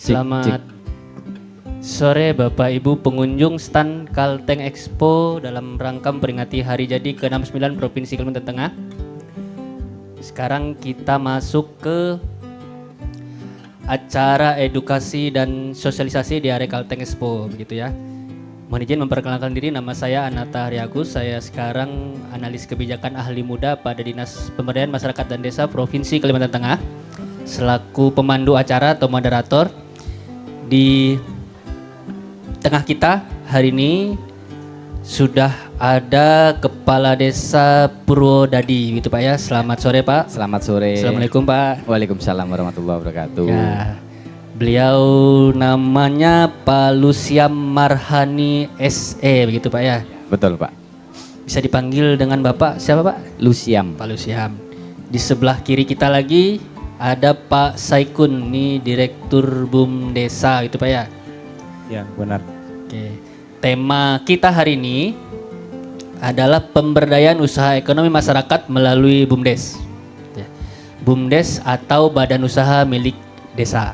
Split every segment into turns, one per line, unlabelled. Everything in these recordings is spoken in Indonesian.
Selamat sore Bapak Ibu pengunjung stand Kalteng Expo dalam rangka memperingati hari jadi ke-69 Provinsi Kalimantan Tengah. Sekarang kita masuk ke acara edukasi dan sosialisasi di area Kalteng Expo, begitu ya. Mohon izin memperkenalkan diri, nama saya Anata Haryagus. Saya sekarang analis kebijakan ahli muda pada Dinas Pemberdayaan Masyarakat dan Desa Provinsi Kalimantan Tengah, selaku pemandu acara atau moderator. Di tengah kita hari ini sudah ada Kepala Desa Purwodadi, gitu Pak ya. Selamat sore Pak.
Selamat sore.
Assalamualaikum Pak.
Waalaikumsalam warahmatullahi wabarakatuh.
Ya, beliau namanya Pak Lusiam Marhani SE, begitu Pak ya.
Betul Pak.
Bisa dipanggil dengan Bapak siapa Pak?
Lusiam.
Pak Lusiam. Di sebelah kiri kita lagi ada Pak Saikun, nih Direktur BUM Desa, gitu Pak ya.
Ya benar.
Oke. Tema kita hari ini adalah pemberdayaan usaha ekonomi masyarakat melalui BUMDes. BUMDes atau Badan Usaha Milik Desa.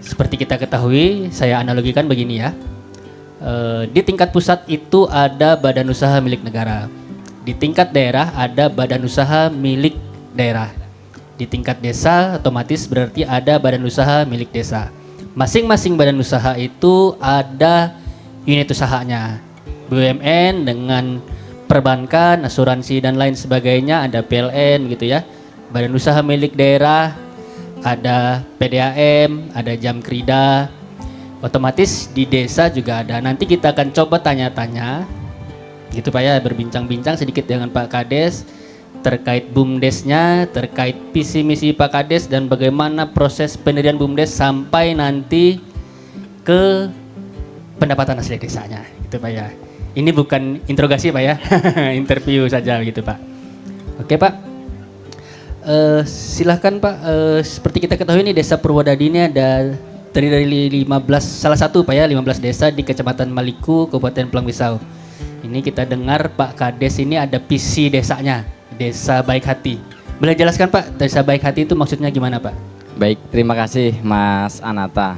Seperti kita ketahui, saya analogikan begini ya. Di tingkat pusat itu ada badan usaha milik negara. Di tingkat daerah ada badan usaha milik daerah. Di tingkat desa otomatis berarti ada badan usaha milik desa. Masing-masing badan usaha itu ada unit usahanya. BUMN dengan perbankan, asuransi dan lain sebagainya, ada PLN gitu ya. Badan usaha milik daerah, ada PDAM, ada Jamkrida. Otomatis di desa juga ada. Nanti kita akan coba tanya-tanya gitu Pak ya, berbincang-bincang sedikit dengan Pak Kades terkait BUMDesnya, terkait visi misi Pak Kades dan bagaimana proses pendirian BUMDes sampai nanti ke pendapatan asli desanya, gitu Pak ya. Ini bukan interogasi Pak ya, interview saja gitu Pak. Oke Pak, silahkan Pak. Seperti kita ketahui ini Desa Purwodadi ini ada terdiri dari 15, salah satu Pak ya, 15 desa di Kecamatan Maliku, Kabupaten Pelangwisau. Ini kita dengar Pak Kades ini ada visi desanya, Desa Baik Hati. Boleh jelaskan Pak, Desa Baik Hati itu maksudnya gimana Pak?
Baik, terima kasih Mas Anata.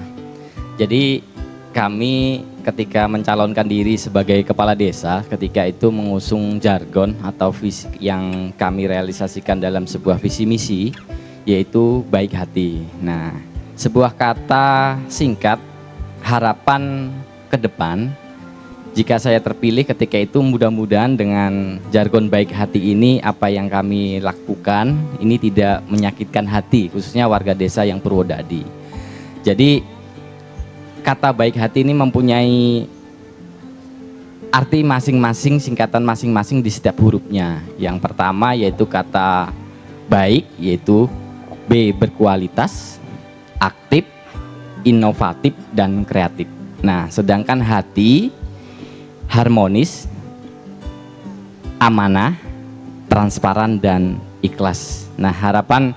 Jadi kami ketika mencalonkan diri sebagai kepala desa, ketika itu mengusung jargon atau visi yang kami realisasikan dalam sebuah visi misi, yaitu baik hati. Nah, sebuah kata singkat harapan ke depan. Jika saya terpilih ketika itu, mudah-mudahan dengan jargon baik hati ini, apa yang kami lakukan ini tidak menyakitkan hati, khususnya warga desa yang Purwodadi. Jadi kata baik hati ini mempunyai arti masing-masing, singkatan masing-masing di setiap hurufnya. Yang pertama yaitu kata baik, yaitu B, berkualitas, aktif, inovatif, dan kreatif. Nah, sedangkan hati harmonis, amanah, transparan, dan ikhlas. Nah, harapan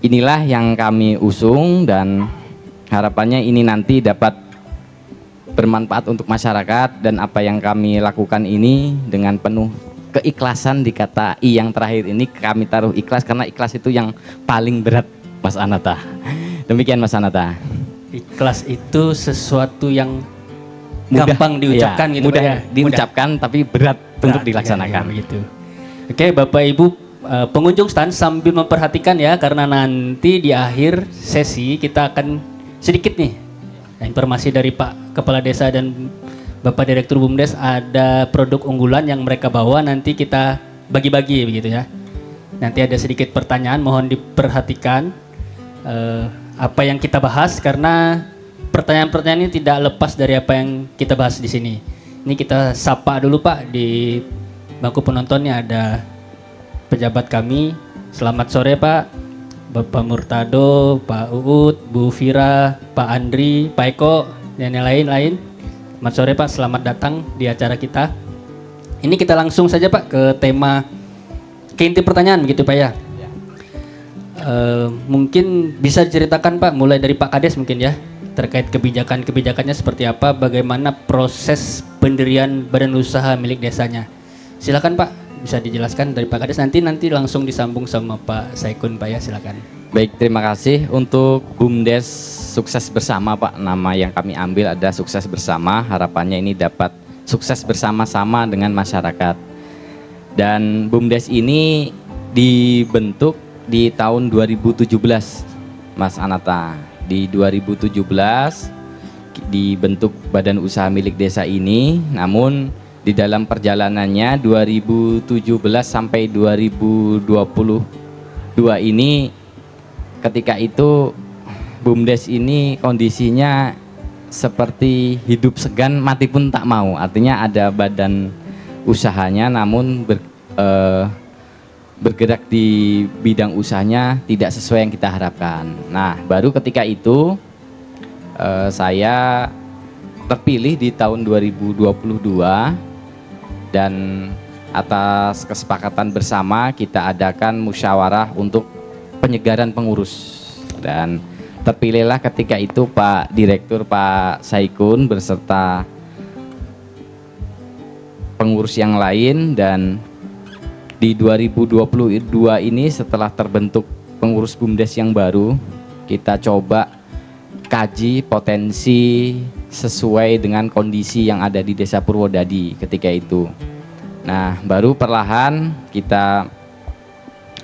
inilah yang kami usung dan harapannya ini nanti dapat bermanfaat untuk masyarakat, dan apa yang kami lakukan ini dengan penuh keikhlasan. Di kata I yang terakhir ini kami taruh ikhlas karena ikhlas itu yang paling berat Mas Anata. Demikian Mas Anata.
Ikhlas itu sesuatu yang
Mudah,
gampang diucapkan
ya,
gitu
mudah
Pak ya.
diucapkan tapi berat untuk dilaksanakan.
Ya, begitu. Oke Bapak Ibu pengunjung stand sambil memperhatikan ya, karena nanti di akhir sesi kita akan sedikit nih informasi dari Pak Kepala Desa dan Bapak Direktur BUMDes, ada produk unggulan yang mereka bawa, nanti kita bagi-bagi begitu ya. Nanti ada sedikit pertanyaan, mohon diperhatikan apa yang kita bahas, karena pertanyaan-pertanyaan ini tidak lepas dari apa yang kita bahas di sini. Ini kita sapa dulu Pak, di bangku penontonnya ada pejabat kami. Selamat sore Pak, Bapak Murtado, Pak Uut, Bu Fira, Pak Andri, Pak Eko, dan yang lain-lain. Selamat sore Pak, selamat datang di acara kita. Ini kita langsung saja Pak ke tema, ke inti pertanyaan begitu Pak ya. Mungkin bisa diceritakan Pak, mulai dari Pak Kades mungkin ya, terkait kebijakan-kebijakannya seperti apa, bagaimana proses pendirian badan usaha milik desanya. Silakan Pak. bisa dijelaskan dari Pak Kades, nanti langsung disambung sama Pak Saikun Pak ya, silakan.
Baik, terima kasih. Untuk BUMDes Sukses Bersama Pak, nama yang kami ambil ada Sukses Bersama. Harapannya ini dapat sukses bersama-sama dengan masyarakat. Dan BUMDes ini dibentuk di tahun 2017, Mas Anata. Di 2017 dibentuk badan usaha milik desa ini, namun di dalam perjalanannya 2017 sampai 2022 ini, ketika itu BUMDes ini kondisinya seperti hidup segan mati pun tak mau. Artinya ada badan usahanya namun bergerak di bidang usahanya tidak sesuai yang kita harapkan. Nah, baru ketika itu saya terpilih di tahun 2022 dan atas kesepakatan bersama kita adakan musyawarah untuk penyegaran pengurus, dan terpilihlah ketika itu Pak Direktur Pak Saikun beserta pengurus yang lain. Dan di 2022 ini setelah terbentuk pengurus BUMDes yang baru, kita coba kaji potensi sesuai dengan kondisi yang ada di Desa Purwodadi ketika itu. Nah, baru perlahan kita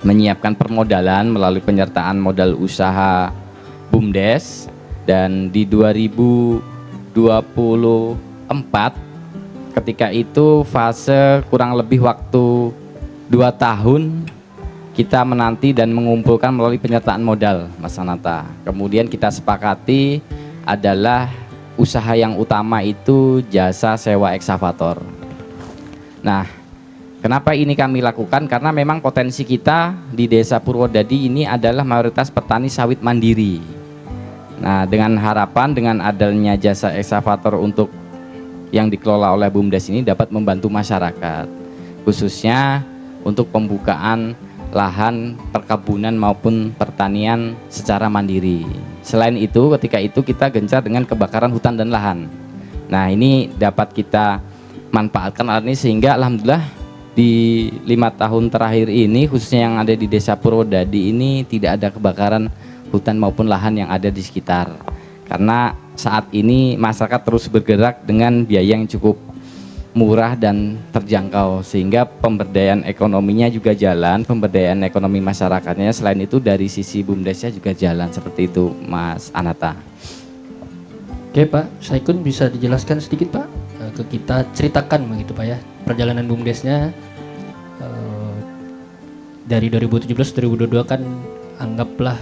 menyiapkan permodalan melalui penyertaan modal usaha BUMDes, dan di 2024 ketika itu fase kurang lebih waktu 2 tahun kita menanti dan mengumpulkan melalui penyertaan modal, Mas Anata. Kemudian kita sepakati adalah usaha yang utama itu jasa sewa eksavator. Nah, kenapa ini kami lakukan? Karena memang potensi kita di Desa Purwodadi ini adalah mayoritas petani sawit mandiri. Nah, dengan harapan dengan adanya jasa eksavator untuk yang dikelola oleh BUMDes ini dapat membantu masyarakat, khususnya untuk pembukaan lahan perkebunan maupun pertanian secara mandiri. Selain itu, ketika itu kita gencar dengan kebakaran hutan dan lahan. Nah, ini dapat kita manfaatkan hal ini sehingga alhamdulillah di 5 tahun terakhir ini, khususnya yang ada di Desa Purwodadi ini, tidak ada kebakaran hutan maupun lahan yang ada di sekitar. Karena saat ini masyarakat terus bergerak dengan biaya yang cukup murah dan terjangkau, sehingga pemberdayaan ekonominya juga jalan, pemberdayaan ekonomi masyarakatnya. Selain itu dari sisi BUMDesnya juga jalan, seperti itu Mas Anata.
Oke Pak Saikun, bisa dijelaskan sedikit Pak ke kita, ceritakan begitu Pak ya perjalanan BUMDesnya dari 2017-2022 kan anggaplah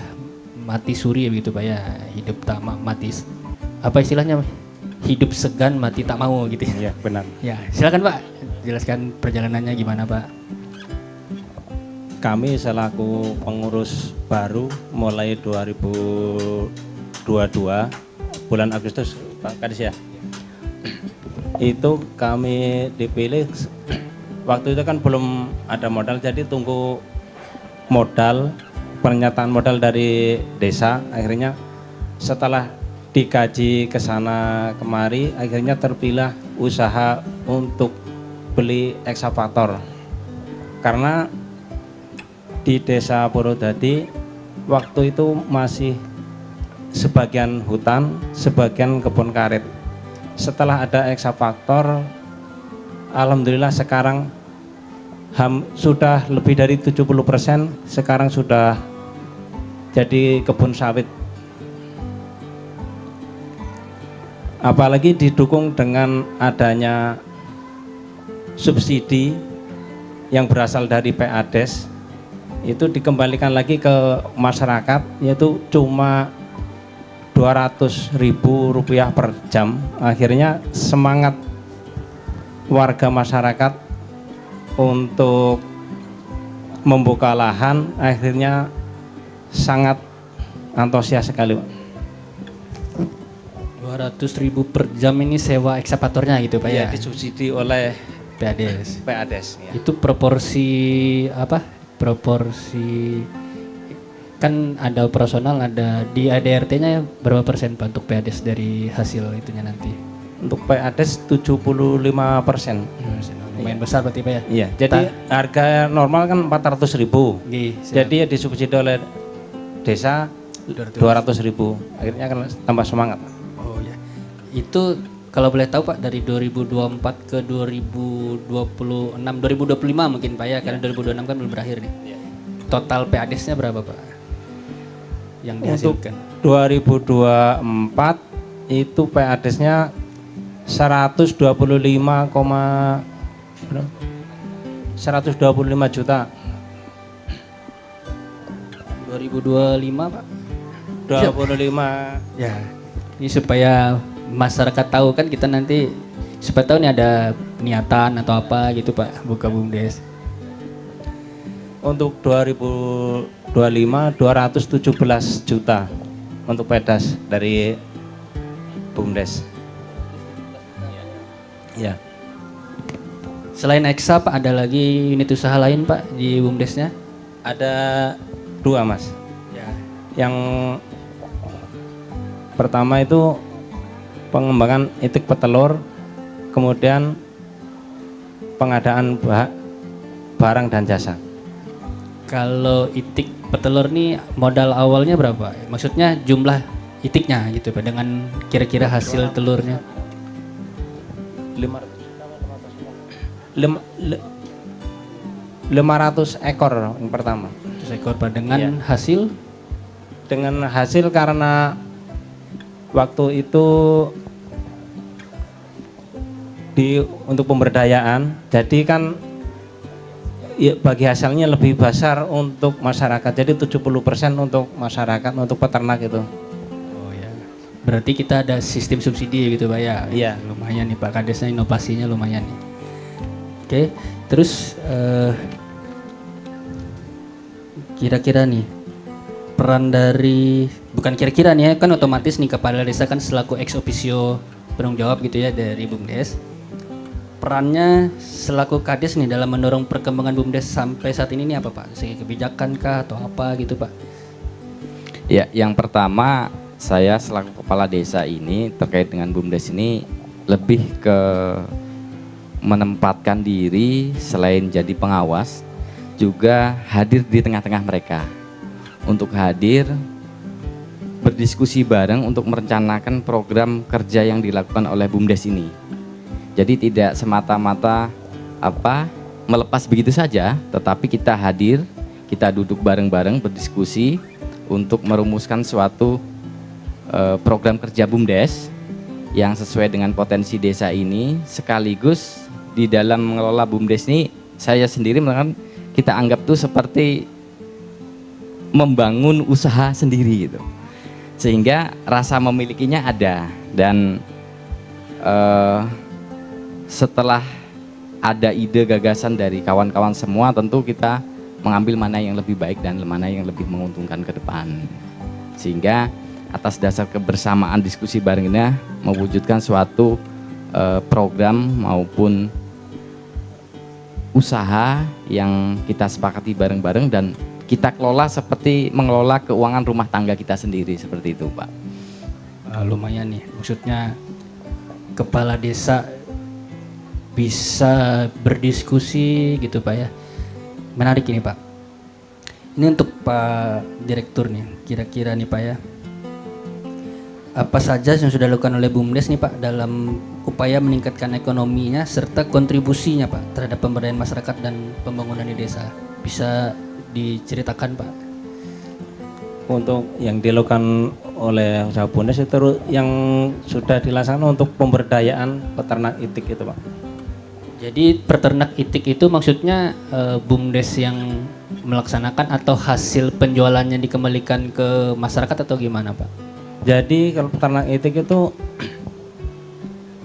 mati suri ya begitu Pak ya, hidup tak mati, apa istilahnya, hidup segan mati tak mau gitu ya.
Iya, benar.
Ya, silakan Pak, jelaskan perjalanannya gimana Pak.
Kami selaku pengurus baru mulai 2022 bulan Agustus, Pak Kades ya. Itu kami dipilih, waktu itu kan belum ada modal, jadi tunggu modal, pernyataan modal dari desa. Akhirnya setelah dikaji ke sana kemari, akhirnya terpilih usaha untuk beli eksavator. Karena di Desa Purwodadi waktu itu masih sebagian hutan, sebagian kebun karet. Setelah ada eksavator, alhamdulillah sekarang sudah lebih dari 70%, sekarang sudah jadi kebun sawit. Apalagi didukung dengan adanya subsidi yang berasal dari PADES, itu dikembalikan lagi ke masyarakat, yaitu cuma Rp200.000 per jam. Akhirnya semangat warga masyarakat untuk membuka lahan akhirnya sangat antusias sekali, Pak.
200.000 per jam ini sewa eksavatornya gitu Pak ya?
Disubsidi oleh
PADES.
Ya.
Itu proporsi apa? Proporsi kan ada operasional, ada di ADRT-nya berapa persen Pak untuk PADES dari hasil itunya nanti?
Untuk PADES 75%.
lumayan besar berarti Pak ya.
Iya, jadi harga normal kan 400.000.
Nggih, siap.
Jadi ya disubsidi oleh desa 200.000. Akhirnya kan tambah semangat.
Oh ya. Itu kalau boleh tahu Pak, dari 2024 ke 2025 mungkin Pak ya, karena 2026 kan belum berakhir nih. Total PADES-nya berapa Pak? Yang
Untuk
dihasilkan.
2024 itu PADES-nya 125 juta.
2025 Pak.
25.
Ya. Ini supaya masyarakat tahu kan, kita nanti supaya tahu nih ada niatan atau apa gitu Pak, buka BUMDes.
Untuk 2025 217 juta untuk PEDAS dari BUMDes. Ya.
Selain Eksa Pak, ada lagi unit usaha lain Pak di BUMDesnya?
Ada 2 Mas.
Ya.
Yang pertama itu pengembangan itik petelur, kemudian pengadaan barang dan jasa.
Kalau itik petelur nih modal awalnya berapa? Maksudnya jumlah itiknya gitu Pak, dengan kira-kira hasil telurnya.
500 ekor yang pertama.
100 ekor Pak, dengan
Iya.
hasil
Dengan hasil karena waktu itu untuk pemberdayaan, jadi kan ya, bagi hasilnya lebih besar untuk masyarakat. Jadi 70% untuk masyarakat, untuk peternak itu.
Oh ya. Berarti kita ada sistem subsidi gitu Pak ya.
Iya.
Lumayan nih Pak Kadesnya, inovasinya lumayan nih. Oke, terus kira-kira nih peran dari, bukan kira-kira nih ya, kan otomatis nih kepala desa kan selaku ex officio penanggung jawab gitu ya dari BUMDes. Perannya selaku Kades nih dalam mendorong perkembangan BUMDes sampai saat ini nih apa Pak? Segi kebijakan kah atau apa gitu Pak?
Ya, yang pertama saya selaku kepala desa ini terkait dengan BUMDes ini lebih ke menempatkan diri selain jadi pengawas, juga hadir di tengah-tengah mereka. Untuk hadir berdiskusi bareng untuk merencanakan program kerja yang dilakukan oleh BUMDes ini. Jadi tidak semata-mata melepas begitu saja, tetapi kita hadir, kita duduk bareng-bareng berdiskusi untuk merumuskan suatu program kerja BUMDes yang sesuai dengan potensi desa ini. Sekaligus di dalam mengelola BUMDes ini, saya sendiri mengatakan kita anggap tuh seperti membangun usaha sendiri gitu, sehingga rasa memilikinya ada. Dan setelah ada ide gagasan dari kawan-kawan semua, tentu kita mengambil mana yang lebih baik dan mana yang lebih menguntungkan ke depan, sehingga atas dasar kebersamaan diskusi bareng ini mewujudkan suatu program maupun usaha yang kita sepakati bareng-bareng dan kita kelola seperti mengelola keuangan rumah tangga kita sendiri, seperti itu Pak.
Lumayan nih, maksudnya kepala desa bisa berdiskusi gitu Pak ya. Menarik ini Pak. Ini untuk Pak Direktur nih, kira-kira nih Pak ya, apa saja yang sudah dilakukan oleh BUMDes nih Pak dalam upaya meningkatkan ekonominya serta kontribusinya Pak terhadap pemberdayaan masyarakat dan pembangunan di desa? Bisa diceritakan Pak?
Untuk yang dilakukan oleh usaha BUMDes itu yang sudah dilaksanakan untuk pemberdayaan peternak itik itu Pak.
Jadi peternak itik itu maksudnya BUMDes yang melaksanakan atau hasil penjualannya dikembalikan ke masyarakat atau gimana Pak?
Jadi kalau peternak itik itu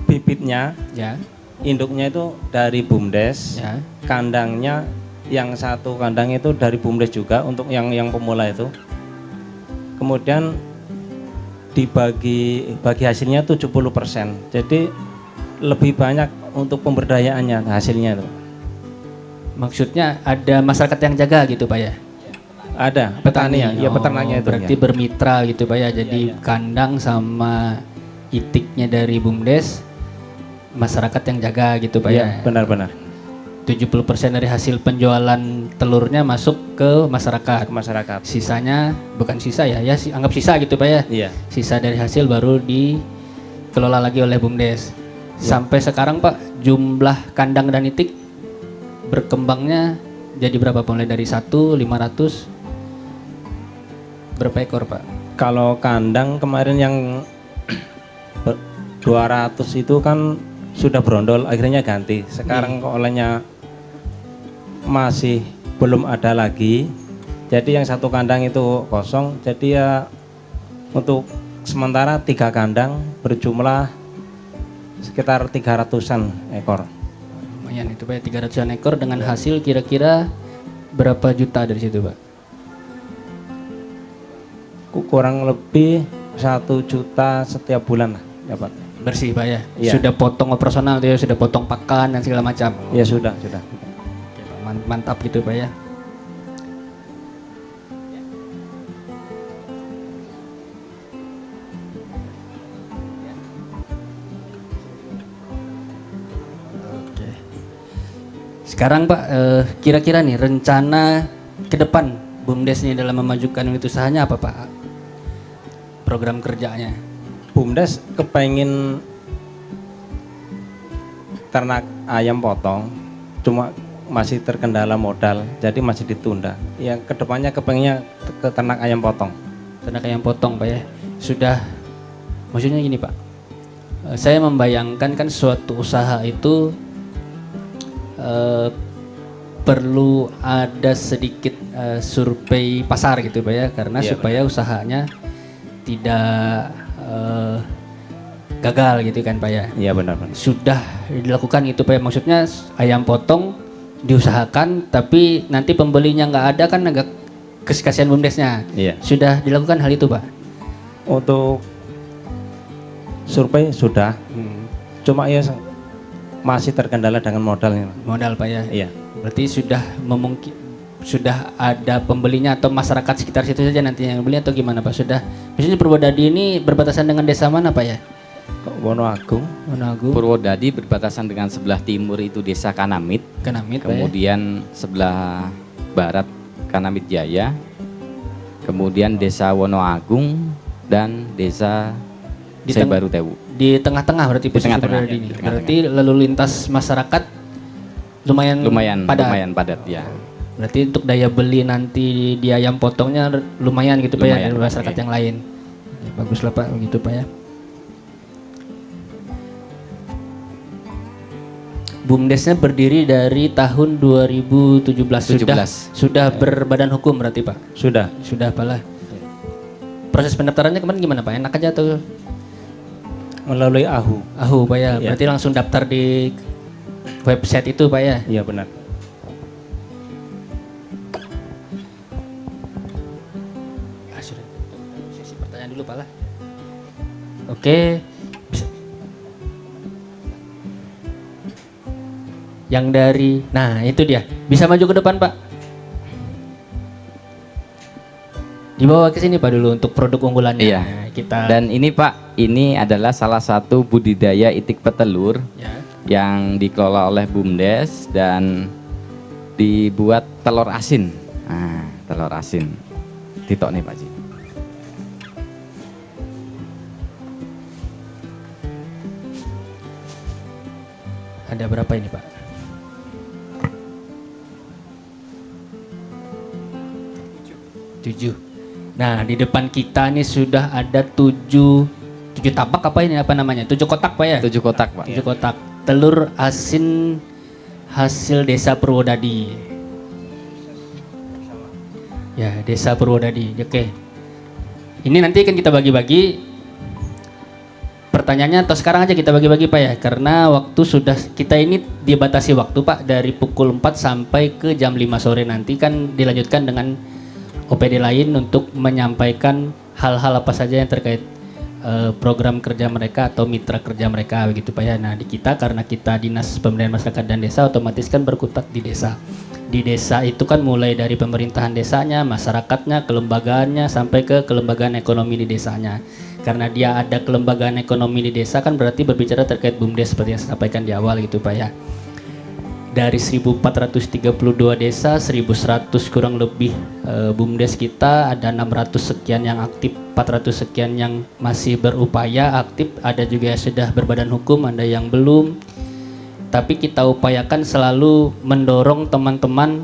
bibitnya,
Ya,
induknya itu dari BUMDes,
ya.
kandangnya yang satu kandang itu dari BUMDes juga untuk yang pemula itu. Kemudian bagi hasilnya 70%. Jadi lebih banyak untuk pemberdayaannya hasilnya itu.
Maksudnya ada masyarakat yang jaga gitu Pak ya?
Ada petani ya, peternaknya itu.
Berarti
Ya.
bermitra gitu Pak ya. Jadi kandang sama itiknya dari BUMDes, masyarakat yang jaga gitu Pak
Iya,
ya.
benar-benar.
70% dari hasil penjualan telurnya masuk ke masyarakat.
Ke masyarakat.
Sisanya bukan sisa ya, anggap sisa gitu Pak ya.
Iya.
Sisa dari hasil baru dikelola lagi oleh BUMDes. Sampai sekarang Pak, jumlah kandang dan itik berkembangnya jadi berapa Pak? Mulai dari 500 berapa ekor Pak?
Kalau kandang kemarin yang 200 itu kan sudah berondol, akhirnya ganti. Sekarang olehnya masih belum ada lagi. Jadi yang satu kandang itu kosong. Jadi ya untuk sementara 3 kandang berjumlah sekitar 300-an ekor.
Lumayan itu Pak, 300-an ekor dengan hasil kira-kira berapa juta dari situ Pak?
Kurang lebih 1 juta setiap bulan lah ya Pak.
Bersih Pak ya?
Iya.
Sudah potong operasional tuh ya, sudah potong pakan dan segala macam.
Ya sudah.
Oke, Pak. Mantap gitu Pak ya. Oke. Sekarang Pak, kira-kira nih rencana ke depan BUMDes ini dalam memajukan unit usahanya apa Pak? Program kerjanya?
BUMDes kepengen ternak ayam potong, cuma masih terkendala modal, jadi masih ditunda. Yang kedepannya kepengennya ke ternak ayam potong.
Ternak ayam potong Pak ya. Sudah, maksudnya gini Pak, saya membayangkan kan suatu usaha itu perlu ada sedikit survei pasar gitu Pak ya, karena
Iya,
supaya usahanya tidak gagal gitu kan Pak ya.
Iya benar.
Sudah dilakukan itu Pak ya, maksudnya ayam potong diusahakan tapi nanti pembelinya nggak ada kan agak kasihan BUMDesnya.
Iya.
Sudah dilakukan hal itu Pak?
Untuk survei sudah, cuma ya masih terkendala dengan modalnya.
Modal Pak ya.
Iya.
Berarti sudah ada pembelinya atau masyarakat sekitar situ saja nantinya yang beli atau gimana Pak? Sudah. Misalnya Purwodadi ini berbatasan dengan desa mana Pak ya?
Wonoagung.
Wonoagung.
Purwodadi berbatasan dengan sebelah timur itu Desa Kanamit,
Kanamit Pak ya.
kemudian sebelah barat Kanamit Jaya, kemudian Desa Wonoagung dan Desa Sebaru Tewu.
Di tengah-tengah berarti posisi
tengah-tengah,
Purwodadi
ya,
ini.
di tengah-tengah.
Berarti lalu lintas masyarakat lumayan
padat ya.
Berarti untuk daya beli nanti di ayam potongnya lumayan gitu Pak ya
Lumayan,
dari masyarakat
oke.
yang lain. Ya, baguslah Pak begitu Pak ya. BUMDesnya berdiri dari tahun 2017. Sudah berbadan hukum berarti Pak?
Sudah.
Sudah apalah. Proses pendaftarannya kemarin gimana Pak? Enak aja atau
Melalui AHU.
Pak ya?
Iya.
Berarti langsung daftar di website itu Pak ya?
Iya benar.
Sudah. Sesi pertanyaan dulu Pak lah. Oke. Yang dari, nah itu dia, bisa maju ke depan Pak. Dibawa ke sini Pak dulu untuk produk unggulannya.
Iya.
Nah, kita.
Dan ini Pak, ini adalah salah satu budidaya itik petelur
Ya.
yang dikelola oleh BUMDes dan dibuat telur asin. Nah, telur asin. Titok nih Pak Ji.
Ada berapa ini Pak? 7. Nah di depan kita nih sudah ada 7 tabak apa ini apa namanya? 7 kotak Pak ya?
7 kotak Pak.
7 kotak telur asin hasil desa Purwodadi. Ya desa Purwodadi. Oke. Ini nanti akan kita bagi-bagi. Pertanyaannya atau sekarang aja kita bagi-bagi Pak ya, karena waktu sudah kita ini dibatasi waktu Pak dari pukul 4 sampai ke jam 5 sore nanti kan dilanjutkan dengan OPD lain untuk menyampaikan hal-hal apa saja yang terkait program kerja mereka atau mitra kerja mereka begitu Pak ya. Nah di kita karena kita Dinas Pemberdayaan Masyarakat dan Desa otomatis kan berkutat di desa. Di desa itu kan mulai dari pemerintahan desanya, masyarakatnya, kelembagaannya sampai ke kelembagaan ekonomi di desanya. Karena dia ada kelembagaan ekonomi di desa kan berarti berbicara terkait BUMDes seperti yang saya sampaikan di awal gitu Pak ya. dari 1432 desa, 1100 kurang lebih BUMDes kita, ada 600 sekian yang aktif, 400 sekian yang masih berupaya aktif, ada juga yang sudah berbadan hukum, ada yang belum. Tapi kita upayakan selalu mendorong teman-teman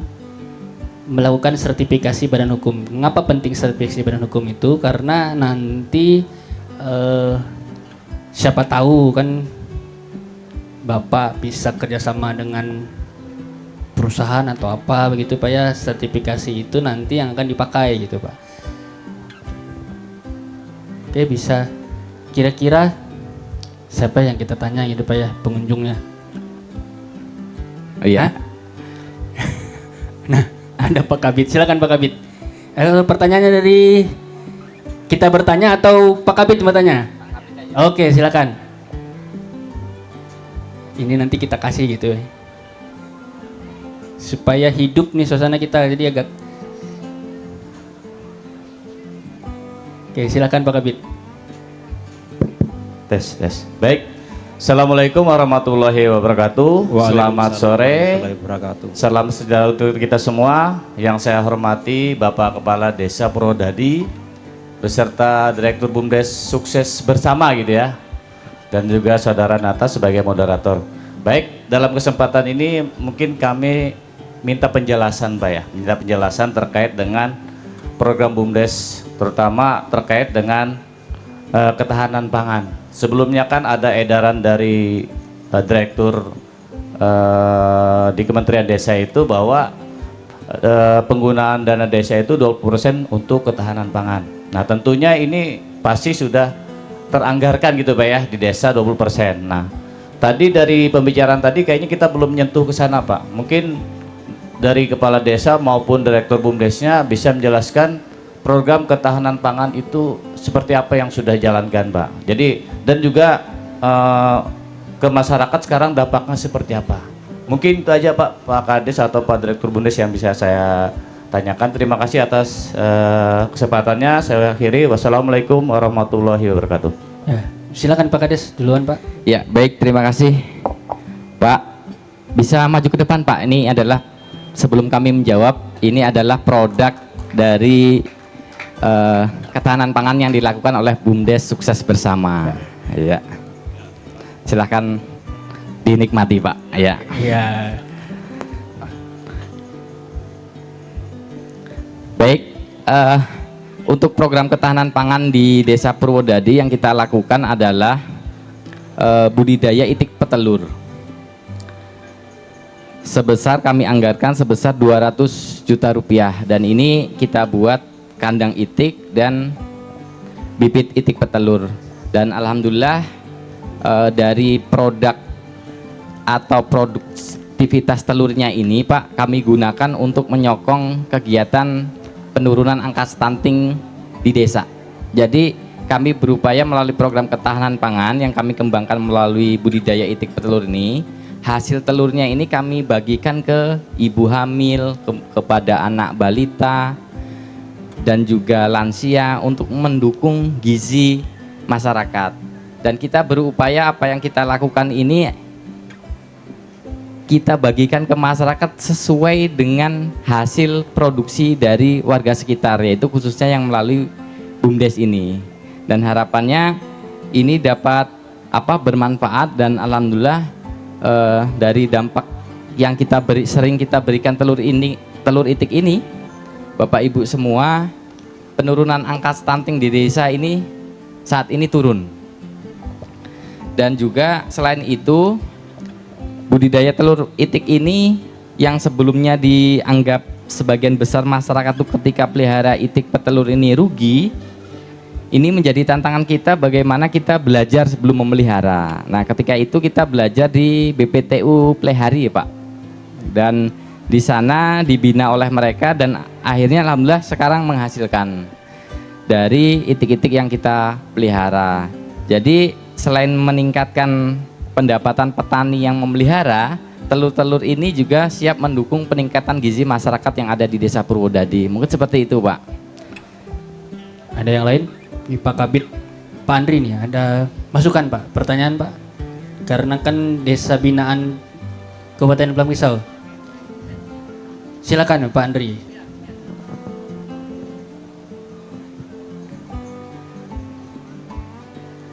melakukan sertifikasi badan hukum. Mengapa penting sertifikasi badan hukum itu? Karena nanti siapa tahu kan Bapak bisa kerjasama dengan perusahaan atau apa begitu Pak ya, sertifikasi itu nanti yang akan dipakai gitu Pak. Oke, bisa kira-kira siapa yang kita tanya gitu Pak ya, pengunjungnya?
Oh iya.
Nah, ada Pak Kabit, silakan Pak Kabit. Pertanyaannya dari kita bertanya atau Pak Kabit bertanya? Oke, silakan. Ini nanti kita kasih gitu ya, supaya hidup nih suasana kita, jadi agak. Oke, silakan Pak Kabit.
Tes. Baik. Assalamualaikum warahmatullahi wabarakatuh. Selamat sore. Salam sejahtera untuk kita semua. Yang saya hormati Bapak Kepala Desa Purwodadi beserta Direktur BUMDes Sukses Bersama gitu ya. Dan juga Saudara Nata sebagai moderator. Baik, dalam kesempatan ini mungkin kami minta penjelasan Pak ya. Minta penjelasan terkait dengan program BUMDes, terutama terkait dengan ketahanan pangan. Sebelumnya kan ada edaran dari Direktur di Kementerian Desa itu bahwa penggunaan dana desa itu 20% untuk ketahanan pangan. Nah tentunya ini pasti sudah teranggarkan gitu Pak ya, di desa 20%. Nah tadi dari pembicaraan tadi kayaknya kita belum menyentuh ke sana Pak. Mungkin dari Kepala Desa maupun Direktur BUMDesnya bisa menjelaskan program ketahanan pangan itu seperti apa yang sudah jalankan Pak. Jadi dan juga ke masyarakat sekarang dampaknya seperti apa. Mungkin itu aja Pak Kades atau Pak Direktur BUMDes yang bisa saya tanyakan. Terima kasih atas kesempatannya. Saya akhiri. Wassalamualaikum warahmatullahi wabarakatuh.
Ya, silakan Pak Kades duluan Pak.
Ya, baik, terima kasih. Pak, bisa maju ke depan Pak. Ini adalah sebelum kami menjawab, ini adalah produk dari ketahanan pangan yang dilakukan oleh BUMDes Sukses Bersama. Ya. Silahkan dinikmati Pak. Ya.
Iya.
Baik, untuk program ketahanan pangan di Desa Purwodadi yang kita lakukan adalah budidaya itik petelur. Kami anggarkan sebesar 200 juta rupiah, dan ini kita buat kandang itik dan bibit itik petelur. Dan alhamdulillah dari produk atau produktivitas telurnya ini Pak, kami gunakan untuk menyokong kegiatan penurunan angka stunting di desa. Jadi kami berupaya melalui program ketahanan pangan yang kami kembangkan melalui budidaya itik petelur ini. Hasil telurnya ini kami bagikan ke ibu hamil, kepada anak balita, dan juga lansia untuk mendukung gizi masyarakat. Dan kita berupaya apa yang kita lakukan ini kita bagikan ke masyarakat sesuai dengan hasil produksi dari warga sekitar, yaitu khususnya yang melalui BUMDes ini. Dan harapannya ini dapat bermanfaat, dan alhamdulillah dari dampak yang sering kita berikan telur itik ini, Bapak Ibu semua, penurunan angka stunting di desa ini saat ini turun. Dan juga selain itu, budidaya telur itik ini yang sebelumnya dianggap sebagian besar masyarakat itu ketika pelihara itik petelur ini rugi, ini menjadi tantangan kita bagaimana kita belajar sebelum memelihara. Nah ketika itu kita belajar di BPTU Pelihari ya Pak, dan di sana dibina oleh mereka, dan akhirnya alhamdulillah sekarang menghasilkan dari itik-itik yang kita pelihara. Jadi selain meningkatkan pendapatan petani yang memelihara, telur-telur ini juga siap mendukung peningkatan gizi masyarakat yang ada di Desa Purwodadi. Mungkin seperti itu Pak.
Ada yang lain? Pak Kabit, Pak Andri nih, ada masukan Pak, pertanyaan Pak? Karena kan desa binaan Kabupaten Pulang Pisau. Silakan Pak Andri.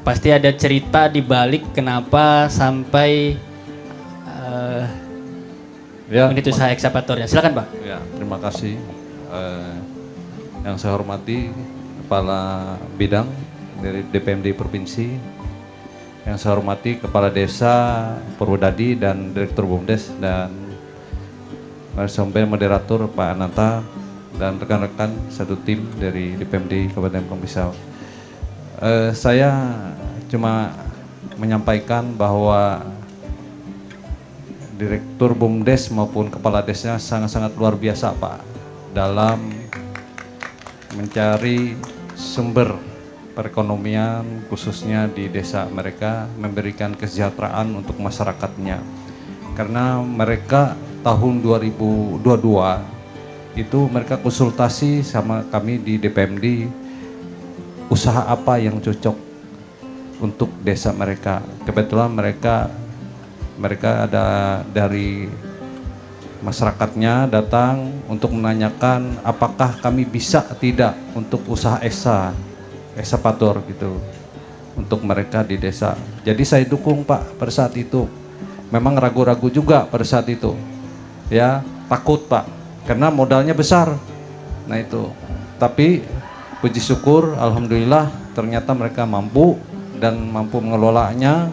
Pasti ada cerita di balik kenapa sampai unit usaha ekskavatornya. Silakan Pak.
Ya, terima kasih. Yang saya hormati Kepala Bidang dari DPMD Provinsi, yang saya hormati Kepala Desa Purwodadi dan Direktur BUMDes, dan sampai moderator Pak Ananta dan rekan-rekan satu tim dari DPMD Kabupaten Pulang Pisau. Saya cuma menyampaikan bahwa Direktur BUMDes maupun Kepala Desanya sangat-sangat luar biasa Pak dalam mencari sumber perekonomian khususnya di desa mereka, memberikan kesejahteraan untuk masyarakatnya. Karena mereka tahun 2022 itu mereka konsultasi sama kami di DPMD usaha apa yang cocok untuk desa mereka. Kebetulan mereka ada dari masyarakatnya datang untuk menanyakan apakah kami bisa tidak untuk usaha ekskavator gitu untuk mereka di desa. Jadi saya dukung Pak pada saat itu. Memang ragu-ragu juga pada saat itu. Ya, takut Pak karena modalnya besar. Nah itu. Tapi puji syukur alhamdulillah ternyata mereka mampu dan mampu mengelolanya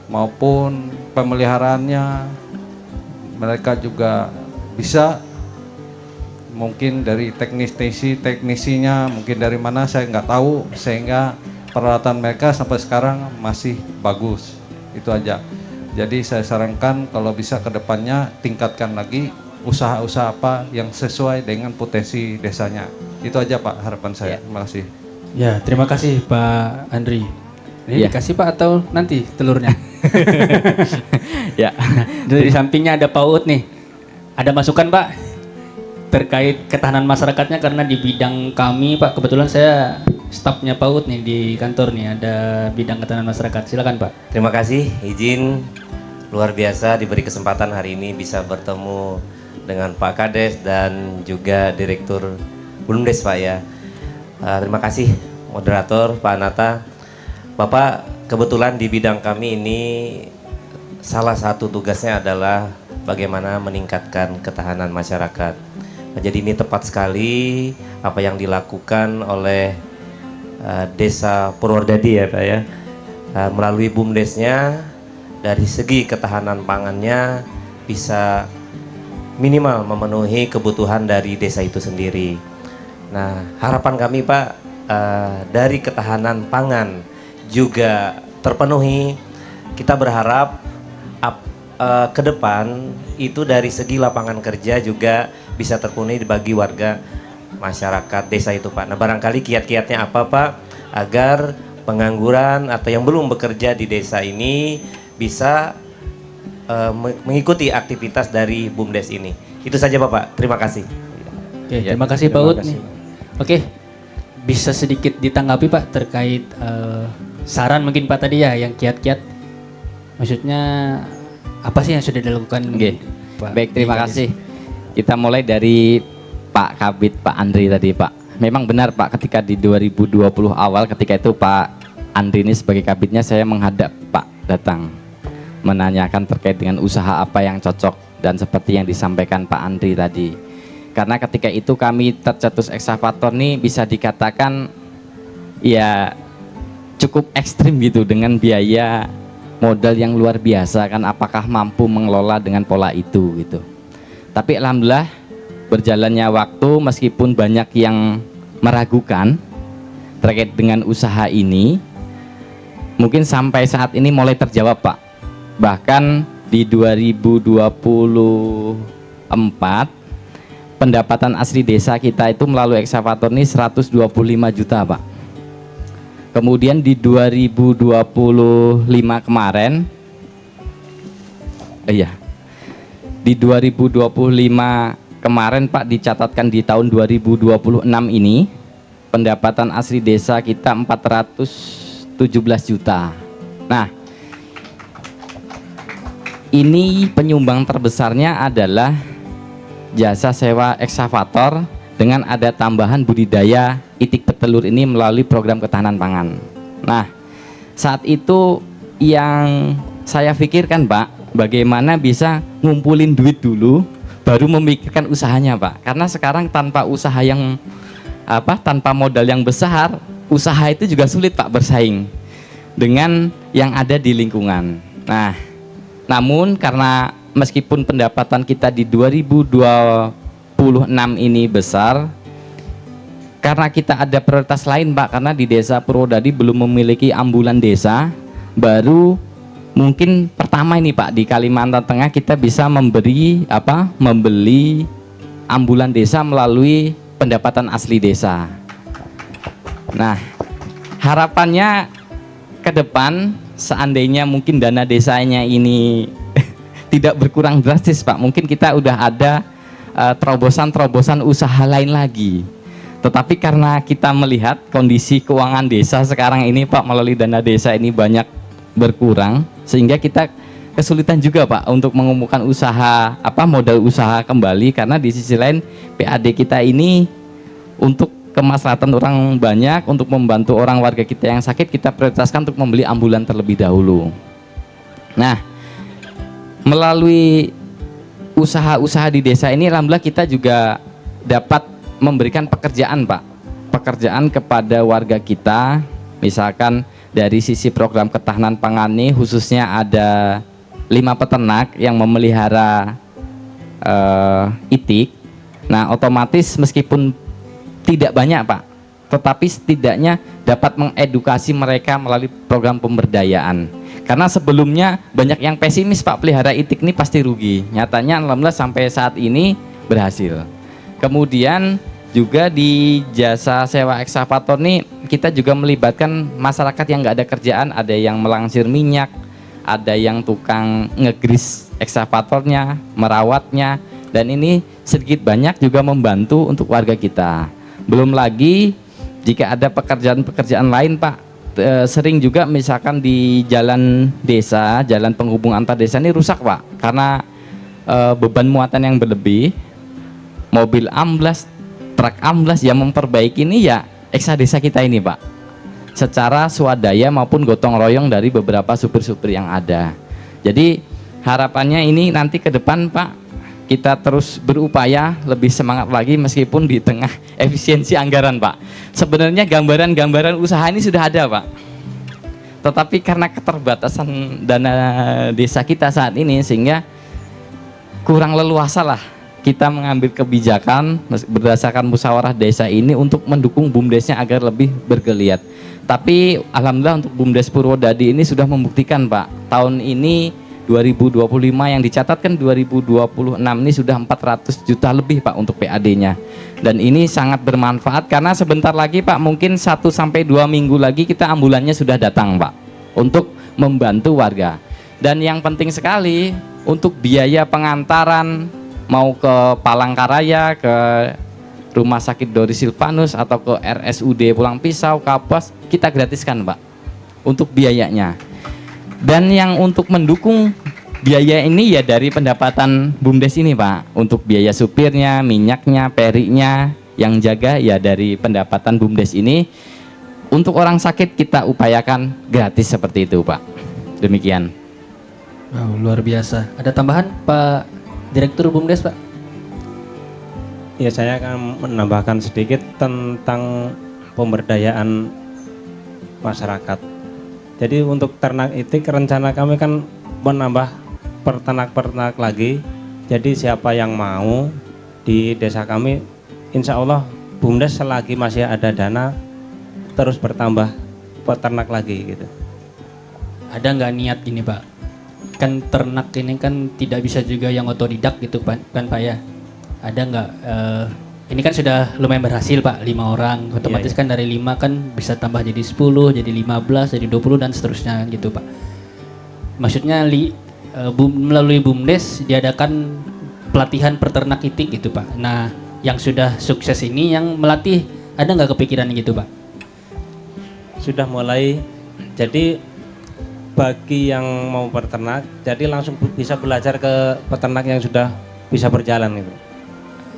maupun pemeliharaannya. Mereka juga bisa, mungkin dari teknisinya mungkin dari mana saya nggak tahu, sehingga peralatan mereka sampai sekarang masih bagus. Itu aja. Jadi saya sarankan kalau bisa ke depannya tingkatkan lagi usaha-usaha apa yang sesuai dengan potensi desanya. Itu aja Pak harapan saya. Terima kasih.
Ya, terima kasih Pak Andri. Ini dikasih Pak atau nanti telurnya?
Ya.
Di sampingnya ada Pak Uut nih. Ada masukan Pak terkait ketahanan masyarakatnya, karena di bidang kami Pak kebetulan saya stafnya Pak Uut nih di kantor nih, ada bidang ketahanan masyarakat. Silakan Pak.
Terima kasih, izin luar biasa diberi kesempatan hari ini bisa bertemu dengan Pak Kades dan juga Direktur BUMDes Pak ya. Terima kasih moderator Pak Anata. Bapak kebetulan di bidang kami ini salah satu tugasnya adalah bagaimana meningkatkan ketahanan masyarakat. Nah, jadi ini tepat sekali apa yang dilakukan oleh Desa Purwodadi ya Pak ya. Melalui BUMDesnya dari segi ketahanan pangannya bisa minimal memenuhi kebutuhan dari desa itu sendiri. Nah, harapan kami Pak dari ketahanan pangan juga terpenuhi. Kita berharap ke depan itu dari segi lapangan kerja juga bisa terpenuhi bagi warga masyarakat desa itu Pak. Nah, barangkali kiat-kiatnya apa Pak agar pengangguran atau yang belum bekerja di desa ini bisa mengikuti aktivitas dari BUMDes ini. Itu saja Bapak, terima kasih.
Oke, terima kasih Pak Uut nih. Oke, bisa sedikit ditanggapi Pak terkait saran mungkin Pak tadi ya, yang kiat-kiat. Maksudnya apa sih yang sudah dilakukan?
Oke.
Pak?
Baik, terima kasih. Kita mulai dari Pak Kabid, Pak Andri tadi Pak. Memang benar Pak, ketika di 2020 awal ketika itu Pak Andri ini sebagai Kabidnya, saya menghadap Pak datang menanyakan terkait dengan usaha apa yang cocok dan seperti yang disampaikan Pak Andri tadi. Karena ketika itu kami tercetus ekskavator nih bisa dikatakan ya cukup ekstrim gitu, dengan biaya modal yang luar biasa kan, apakah mampu mengelola dengan pola itu gitu. Tapi alhamdulillah berjalannya waktu, meskipun banyak yang meragukan terkait dengan usaha ini, mungkin sampai saat ini mulai terjawab Pak. Bahkan di 2024 pendapatan asli desa kita itu melalui ekskavator ini 125 juta Pak. Kemudian di 2025 kemarin di 2025 kemarin Pak dicatatkan di tahun 2026 ini pendapatan asli desa kita 417 juta. Nah, ini penyumbang terbesarnya adalah jasa sewa ekskavator dengan ada tambahan budidaya itik petelur ini melalui program ketahanan pangan. Nah, saat itu yang saya pikirkan Pak, bagaimana bisa ngumpulin duit dulu baru memikirkan usahanya Pak. Karena sekarang tanpa usaha yang tanpa modal yang besar, usaha itu juga sulit Pak bersaing dengan yang ada di lingkungan. Nah, namun karena meskipun pendapatan kita di 2026 ini besar, karena kita ada prioritas lain Pak, karena di Desa Purwodadi belum memiliki ambulan desa, baru mungkin pertama ini Pak di Kalimantan Tengah kita bisa membeli ambulan desa melalui pendapatan asli desa. Nah, harapannya ke depan seandainya mungkin dana desanya ini tidak berkurang drastis Pak, mungkin kita udah ada terobosan-terobosan usaha lain lagi. Tetapi karena kita melihat kondisi keuangan desa sekarang ini Pak, melalui dana desa ini banyak berkurang, sehingga kita kesulitan juga Pak untuk mengumpulkan usaha modal usaha kembali, karena di sisi lain PAD kita ini untuk kemaslahatan orang banyak, untuk membantu orang warga kita yang sakit, kita prioritaskan untuk membeli ambulan terlebih dahulu. Nah, melalui usaha-usaha di desa ini alhamdulillah kita juga dapat memberikan pekerjaan Pak, pekerjaan kepada warga kita. Misalkan dari sisi program ketahanan pangan ini khususnya ada 5 peternak yang memelihara itik. Nah, otomatis meskipun tidak banyak Pak, tetapi setidaknya dapat mengedukasi mereka melalui program pemberdayaan. Karena sebelumnya banyak yang pesimis Pak, pelihara itik ini pasti rugi. Nyatanya alhamdulillah sampai saat ini berhasil. Kemudian juga di jasa sewa ekskavator nih kita juga melibatkan masyarakat yang nggak ada kerjaan, ada yang melangsir minyak, ada yang tukang ngegris ekskavatornya, merawatnya, dan ini sedikit banyak juga membantu untuk warga kita. Belum lagi jika ada pekerjaan-pekerjaan lain Pak, sering juga misalkan di jalan desa, jalan penghubung antar desa ini rusak Pak, karena beban muatan yang berlebih, mobil amblas, truk amblas, yang memperbaiki ini ya eksa desa kita ini Pak, secara swadaya maupun gotong royong dari beberapa supir-supir yang ada. Jadi harapannya ini nanti ke depan Pak, kita terus berupaya lebih semangat lagi meskipun di tengah efisiensi anggaran Pak. Sebenarnya gambaran-gambaran usaha ini sudah ada Pak, tetapi karena keterbatasan dana desa kita saat ini sehingga kurang leluasa lah kita mengambil kebijakan berdasarkan musyawarah desa ini untuk mendukung BUMDesnya agar lebih bergeliat. Tapi alhamdulillah untuk BUMDes Purwodadi ini sudah membuktikan Pak, tahun ini 2025 yang dicatatkan 2026 ini sudah 400 juta lebih Pak untuk PAD-nya. Dan ini sangat bermanfaat karena sebentar lagi Pak, mungkin 1-2 minggu lagi kita ambulannya sudah datang Pak untuk membantu warga. Dan yang penting sekali untuk biaya pengantaran mau ke Palangkaraya, ke Rumah Sakit Dori Silvanus atau ke RSUD Pulang Pisau, Kapuas, kita gratiskan Pak untuk biayanya. Dan yang untuk mendukung biaya ini ya dari pendapatan BUMDes ini Pak, untuk biaya supirnya, minyaknya, periknya, yang jaga ya dari pendapatan BUMDes ini. Untuk orang sakit kita upayakan gratis seperti itu Pak. Demikian.
Wow, luar biasa. Ada tambahan Pak Direktur BUMDes Pak?
Ya, saya akan menambahkan sedikit tentang pemberdayaan masyarakat. Jadi untuk ternak itik rencana kami kan menambah peternak-peternak lagi. Jadi siapa yang mau di desa kami, insya Allah BUMDes selagi masih ada dana terus bertambah peternak lagi gitu.
Ada nggak niat gini Pak? Kan ternak ini kan tidak bisa juga yang otodidak gitu kan Pak ya. Ada nggak ini kan sudah lumayan berhasil Pak, 5 orang otomatis kan dari 5 kan bisa tambah jadi 10, jadi 15, jadi 20 dan seterusnya gitu Pak. Maksudnya melalui BUMDes diadakan pelatihan peternak itik gitu Pak. Nah yang sudah sukses ini yang melatih ada nggak kepikiran gitu Pak?
Sudah mulai. Jadi bagi yang mau peternak, jadi langsung bisa belajar ke peternak yang sudah bisa berjalan itu.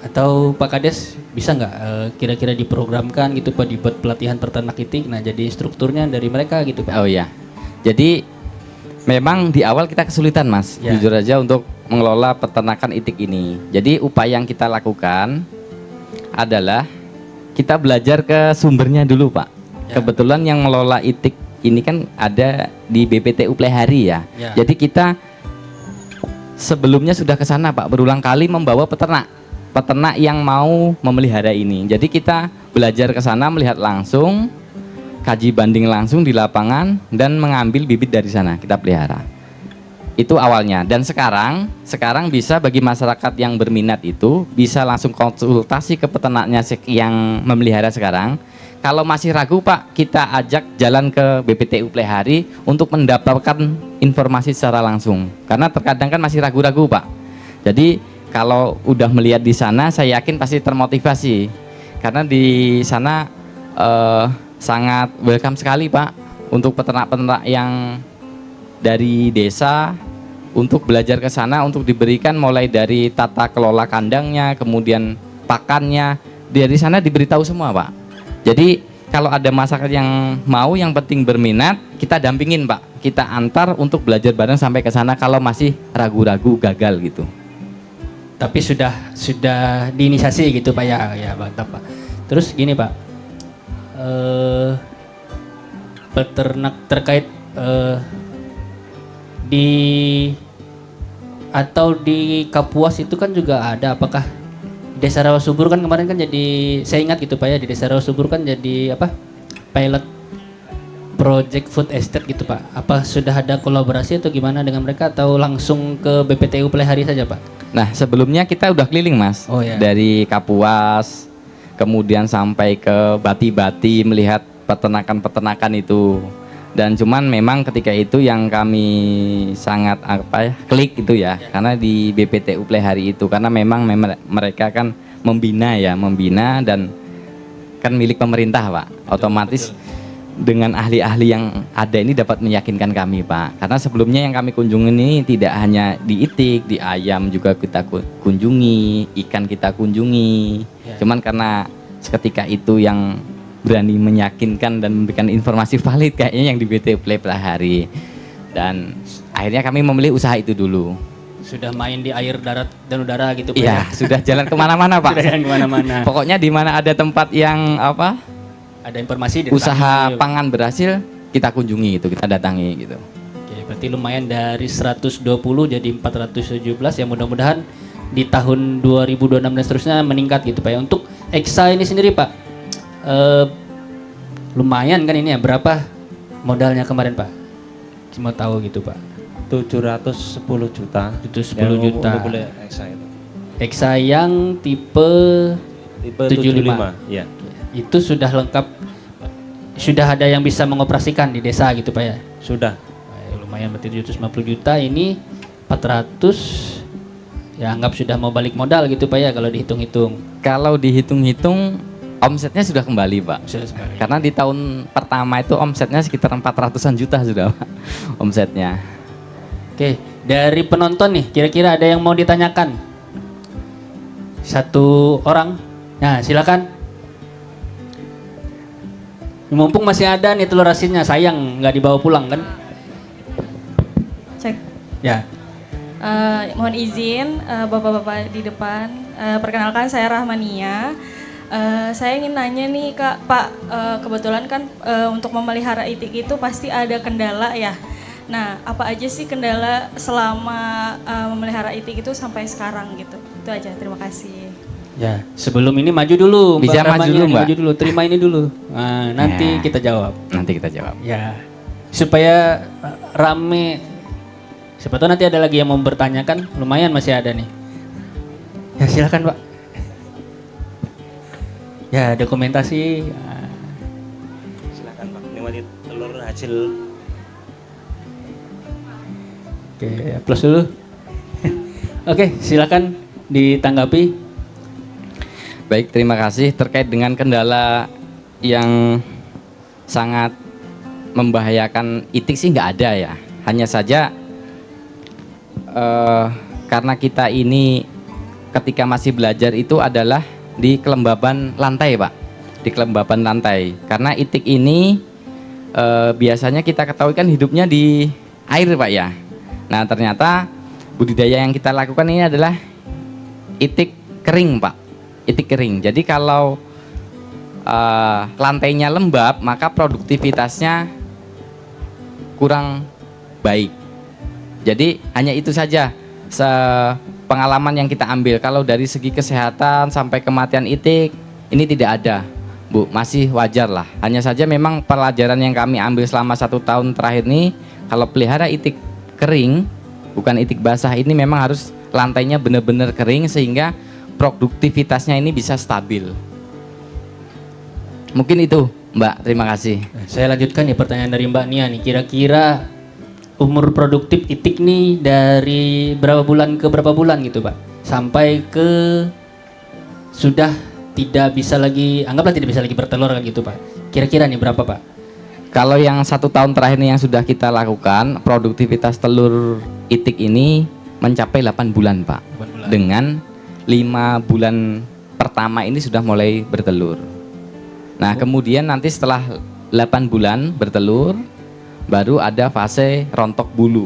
Atau Pak Kades bisa nggak kira-kira diprogramkan gitu Pak, dibuat pelatihan peternak itik, nah jadi strukturnya dari mereka gitu Pak.
Oh iya, jadi memang di awal kita kesulitan Mas,
Ya.
jujur aja untuk mengelola peternakan itik ini. Jadi upaya yang kita lakukan adalah kita belajar ke sumbernya dulu Pak.
Ya.
Kebetulan yang mengelola itik ini kan ada di BPTU Plehari ya.
Ya.
Jadi kita sebelumnya sudah ke sana Pak, berulang kali membawa peternak yang mau memelihara ini. Jadi kita belajar ke sana, melihat langsung, kaji banding langsung di lapangan dan mengambil bibit dari sana kita pelihara. Itu awalnya. Dan sekarang bisa bagi masyarakat yang berminat itu bisa langsung konsultasi ke peternaknya yang memelihara sekarang. Kalau masih ragu Pak, kita ajak jalan ke BPTU Plehari untuk mendapatkan informasi secara langsung. Karena terkadang kan masih ragu-ragu Pak. Jadi kalau udah melihat di sana, saya yakin pasti termotivasi. Karena di sana sangat welcome sekali Pak untuk peternak-peternak yang dari desa untuk belajar ke sana, untuk diberikan mulai dari tata kelola kandangnya, kemudian pakannya, dari sana diberitahu semua Pak. Jadi kalau ada masyarakat yang mau, yang penting berminat, kita dampingin Pak, kita antar untuk belajar bareng sampai ke sana kalau masih ragu-ragu, gagal gitu.
Tapi sudah diinisiasi gitu Pak ya mantap Pak. Terus gini Pak, peternak terkait di atau di Kapuas itu kan juga ada, apakah Desa Rawa Subur kan kemarin kan jadi, saya ingat gitu Pak ya, di Desa Rawa Subur kan jadi apa, pilot project food estate gitu Pak. Apa sudah ada kolaborasi atau gimana dengan mereka, atau langsung ke BPTU Plehari saja Pak?
Nah sebelumnya kita udah keliling Mas,
Oh, ya.
dari Kapuas, kemudian sampai ke Bati-Bati melihat peternakan-peternakan itu. Dan cuman memang ketika itu yang kami sangat klik gitu ya, karena di BPTU Plehari itu, karena memang mereka kan membina dan kan milik pemerintah Pak. Otomatis dengan ahli-ahli yang ada ini dapat meyakinkan kami Pak. Karena sebelumnya yang kami kunjungi ini tidak hanya di itik, di ayam juga kita kunjungi, ikan kita kunjungi. Cuman karena seketika itu yang berani meyakinkan dan memberikan informasi valid kayaknya yang di BPTU Plehari. Dan akhirnya kami memilih usaha itu dulu.
Sudah main di air, darat, dan udara gitu Pak?
Iya, sudah jalan kemana-mana Pak.
Sudah jalan kemana-mana.
Pokoknya di mana ada tempat yang
Ada informasi
usaha pangan berhasil, kita kunjungi itu, kita datangi gitu.
Oke, berarti lumayan dari 120 jadi 417 ya, mudah-mudahan di tahun 2026 dan seterusnya meningkat gitu Pak ya. Untuk Eksa ini sendiri Pak, lumayan kan ini ya, berapa modalnya kemarin Pak? Cuma tahu gitu Pak.
710 juta.
710 juta.
Untuk beli Eksa itu.
Eksa yang tipe
Tipe
75.
75. Iya.
Itu sudah lengkap, sudah ada yang bisa mengoperasikan di desa gitu Pak ya?
Sudah.
Lumayan, berarti 750 juta, ini 400 ya, anggap sudah mau balik modal gitu Pak ya kalau dihitung-hitung.
Kalau dihitung-hitung omsetnya sudah kembali Pak. Karena di tahun pertama itu omsetnya sekitar 400-an juta sudah Pak, omsetnya.
Oke, dari penonton nih, kira-kira ada yang mau ditanyakan? Satu orang, nah silakan. Mumpung masih ada nih telur asinnya, sayang nggak dibawa pulang kan?
Cek.
Ya.
Mohon izin bapak-bapak di depan. Perkenalkan saya Rahmania. Saya ingin nanya nih Kak, Pak, kebetulan kan untuk memelihara itik itu pasti ada kendala ya. Nah, apa aja sih kendala selama memelihara itik itu sampai sekarang gitu? Itu aja, terima kasih.
Ya, sebelum ini maju dulu,
Bisa maju dulu, Mbak.
Maju dulu, terima ini dulu. Nah, nanti
Ya.
kita jawab.
Nanti kita jawab.
Ya, supaya rame. Siapa tahu nanti ada lagi yang mau bertanyakan, lumayan masih ada nih. Ya silakan Pak. Ya, dokumentasi.
Silakan Pak. Nikmati telur hasil.
Oke, plus dulu. Oke, silakan ditanggapi.
Baik, terima kasih. Terkait dengan kendala yang sangat membahayakan itik sih nggak ada ya. Hanya saja karena kita ini ketika masih belajar itu adalah di kelembaban lantai, Pak. Di kelembaban lantai. Karena itik ini biasanya kita ketahui kan hidupnya di air, Pak ya. Nah, ternyata budidaya yang kita lakukan ini adalah itik kering, Pak. Itik kering. Jadi kalau lantainya lembab, maka produktivitasnya kurang baik. Jadi hanya itu saja pengalaman yang kita ambil. Kalau dari segi kesehatan sampai kematian itik ini tidak ada, Bu, masih wajar lah. Hanya saja memang pelajaran yang kami ambil selama 1 tahun terakhir ini, kalau pelihara itik kering, bukan itik basah, ini memang harus lantainya benar-benar kering sehingga produktivitasnya ini bisa stabil. Mungkin itu, Mbak. Terima kasih.
Saya lanjutkan nih pertanyaan dari Mbak Nia nih. Kira-kira umur produktif itik nih dari berapa bulan ke berapa bulan gitu, Pak? Sampai ke sudah tidak bisa lagi, anggaplah tidak bisa lagi bertelur kan gitu, Pak. Kira-kira nih berapa, Pak?
Kalau yang 1 tahun terakhir ini yang sudah kita lakukan, produktivitas telur itik ini mencapai 8 bulan, Pak.
8 bulan.
Dengan 5 bulan pertama ini sudah mulai bertelur. Nah, kemudian nanti setelah 8 bulan bertelur, baru ada fase rontok bulu.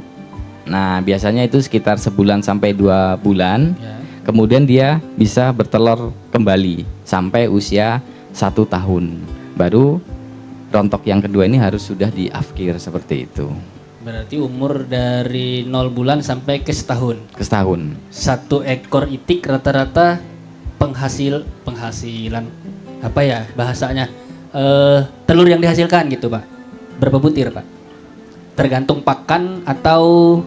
Nah, biasanya itu sekitar sebulan sampai 2 bulan.
Ya.
Kemudian dia bisa bertelur kembali sampai usia 1 tahun. Baru rontok yang kedua ini harus sudah diafkir seperti itu.
Berarti umur dari 0 bulan sampai ke setahun.
Ke setahun.
1 ekor itik rata-rata penghasilan apa ya bahasanya, telur yang dihasilkan gitu, Pak. Berapa butir, Pak? Tergantung pakan atau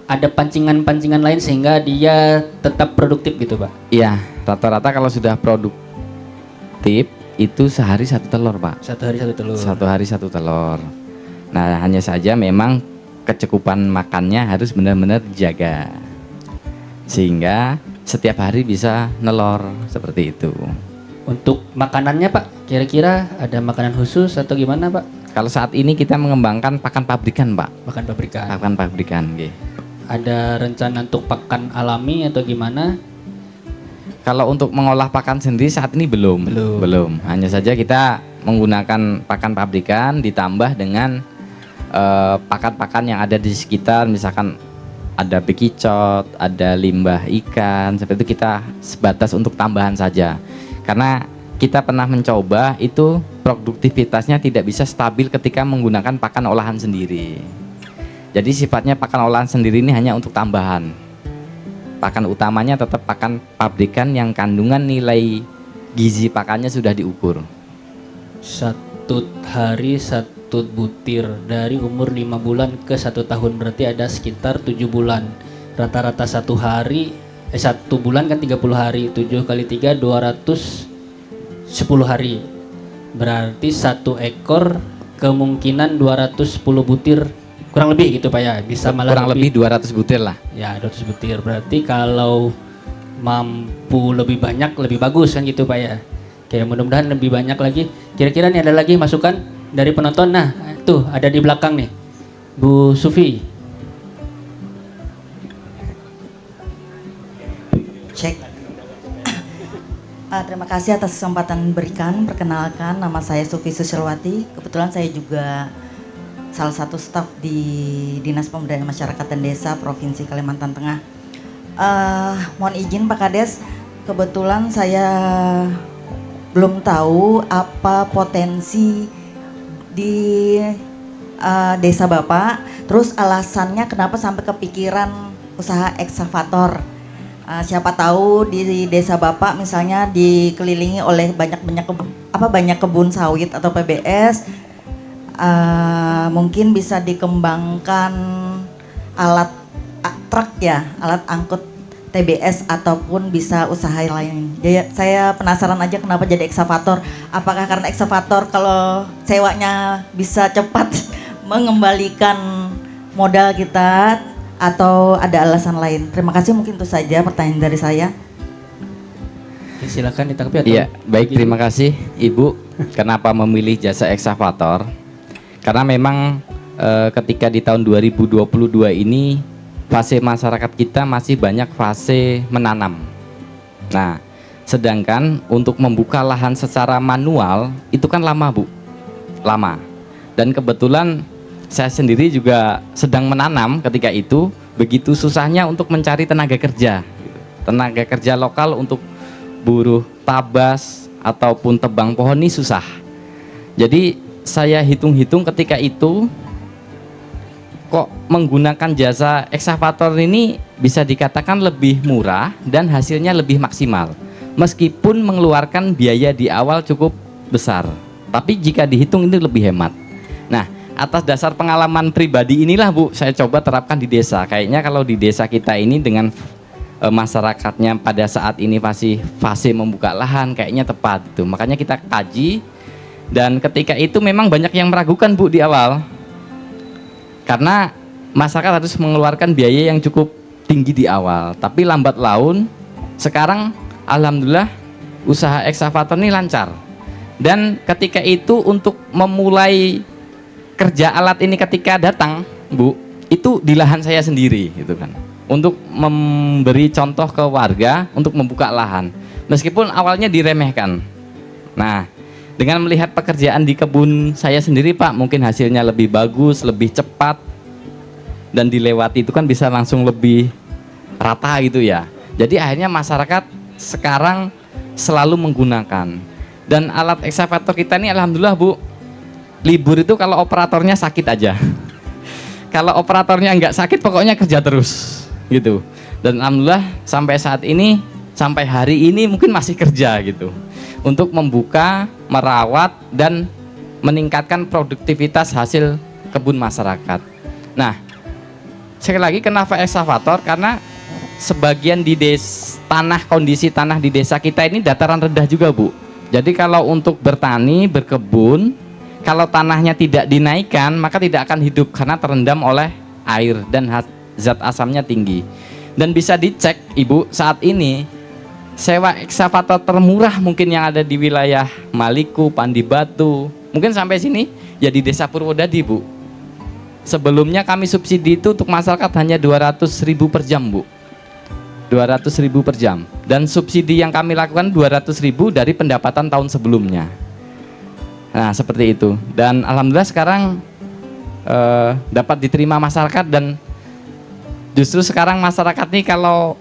ada pancingan-pancingan lain sehingga dia tetap produktif gitu, Pak?
Iya, rata-rata kalau sudah produktif itu sehari 1 telur, Pak.
1 hari 1 telur.
1 hari 1 telur. Nah, hanya saja memang kecukupan makannya harus benar-benar dijaga sehingga setiap hari bisa nelor seperti itu.
Untuk makanannya, Pak, kira-kira ada makanan khusus atau gimana, Pak?
Kalau saat ini kita mengembangkan pakan pabrikan, Pak.
Pakan pabrikan.
Pakan pabrikan, nggih.
Ada rencana untuk pakan alami atau gimana?
Kalau untuk mengolah pakan sendiri saat ini belum. Hanya saja kita menggunakan pakan pabrikan ditambah dengan pakan-pakan yang ada di sekitar, misalkan ada bekicot, ada limbah ikan, seperti itu kita sebatas untuk tambahan saja. Karena kita pernah mencoba itu produktivitasnya tidak bisa stabil ketika menggunakan pakan olahan sendiri. Jadi sifatnya pakan olahan sendiri ini hanya untuk tambahan. Pakan utamanya tetap pakan pabrikan yang kandungan nilai gizi pakannya sudah diukur.
1 hari 1 butir dari umur 5 bulan ke 1 tahun, berarti ada sekitar 7 bulan. Rata-rata 1 hari 1 bulan kan 30 hari, 7 kali 3 210 hari. Berarti 1 ekor kemungkinan 210 butir kurang lebih gitu, Pak ya. Bisa malah
kurang lebih 200 butir lah.
Ya, 200 butir. Berarti kalau mampu lebih banyak lebih bagus kan gitu, Pak ya. Oke, mudah-mudahan lebih banyak lagi. Kira-kira nih ada lagi masukan dari penonton? Nah, tuh ada di belakang nih, Bu Sufi.
Cek. Terima kasih atas kesempatan diberikan. Perkenalkan, nama saya Sufi Susilwati. Kebetulan saya juga salah satu staf di Dinas Pemberdayaan Masyarakat dan Desa Provinsi Kalimantan Tengah. Mohon izin Pak Kades, kebetulan saya belum tahu apa potensi di desa Bapak. Terus alasannya kenapa sampai kepikiran usaha eksavator. Siapa tahu di desa Bapak misalnya dikelilingi oleh banyak kebun sawit atau PBS, mungkin bisa dikembangkan alat truk ya, alat angkut TBS ataupun bisa usaha lain. Jadi saya penasaran aja kenapa jadi eksavator. Apakah karena eksavator kalau sewanya bisa cepat mengembalikan modal kita, atau ada alasan lain? Terima kasih, mungkin itu saja pertanyaan dari saya.
Silakan ditanggapi atau?
Iya, baik, terima kasih Ibu. Kenapa memilih jasa eksavator? Karena memang ketika di tahun 2022 ini fase masyarakat kita masih banyak fase menanam. Nah, sedangkan untuk membuka lahan secara manual itu kan lama, Bu. Lama. Dan kebetulan saya sendiri juga sedang menanam ketika itu, begitu susahnya untuk mencari tenaga kerja. Tenaga kerja lokal untuk buruh tabas ataupun tebang pohon ini susah. Jadi saya hitung-hitung ketika itu kok menggunakan jasa ekskavator ini bisa dikatakan lebih murah dan hasilnya lebih maksimal meskipun mengeluarkan biaya di awal cukup besar, tapi jika dihitung ini lebih hemat. Nah, atas dasar pengalaman pribadi inilah, Bu, saya coba terapkan di desa. Kayaknya kalau di desa kita ini dengan masyarakatnya pada saat ini masih fase membuka lahan kayaknya tepat tuh. Makanya kita kaji, dan ketika itu memang banyak yang meragukan, Bu, di awal. Karena masyarakat harus mengeluarkan biaya yang cukup tinggi di awal, tapi lambat laun sekarang alhamdulillah usaha ekskavator ini lancar. Dan ketika itu untuk memulai kerja alat ini ketika datang, Bu, itu di lahan saya sendiri gitu kan. Untuk memberi contoh ke warga untuk membuka lahan. Meskipun awalnya diremehkan. Nah, dengan melihat pekerjaan di kebun saya sendiri, Pak, mungkin hasilnya lebih bagus, lebih cepat, dan dilewati itu kan bisa langsung lebih rata gitu ya. Jadi akhirnya masyarakat sekarang selalu menggunakan. Dan alat ekskavator kita ini alhamdulillah, Bu, libur itu kalau operatornya sakit aja. Kalau operatornya nggak sakit pokoknya kerja terus gitu. Dan alhamdulillah sampai saat ini, sampai hari ini mungkin masih kerja gitu, untuk membuka, merawat, dan meningkatkan produktivitas hasil kebun masyarakat. Nah, sekali lagi kenapa ekskavator? Karena sebagian di kondisi tanah di desa kita ini dataran rendah juga, Bu. Jadi kalau untuk bertani, berkebun, kalau tanahnya tidak dinaikkan maka tidak akan hidup karena terendam oleh air dan zat asamnya tinggi. Dan bisa dicek, Ibu, saat ini sewa ekskavator termurah mungkin yang ada di wilayah Maliku, Pandi Batu, mungkin sampai sini ya di Desa Purwodadi, Bu. Sebelumnya kami subsidi itu untuk masyarakat hanya 200.000 per jam, Bu. 200.000 per jam. Dan subsidi yang kami lakukan 200.000 dari pendapatan tahun sebelumnya. Nah, seperti itu. Dan alhamdulillah sekarang dapat diterima masyarakat, dan justru sekarang masyarakat nih kalau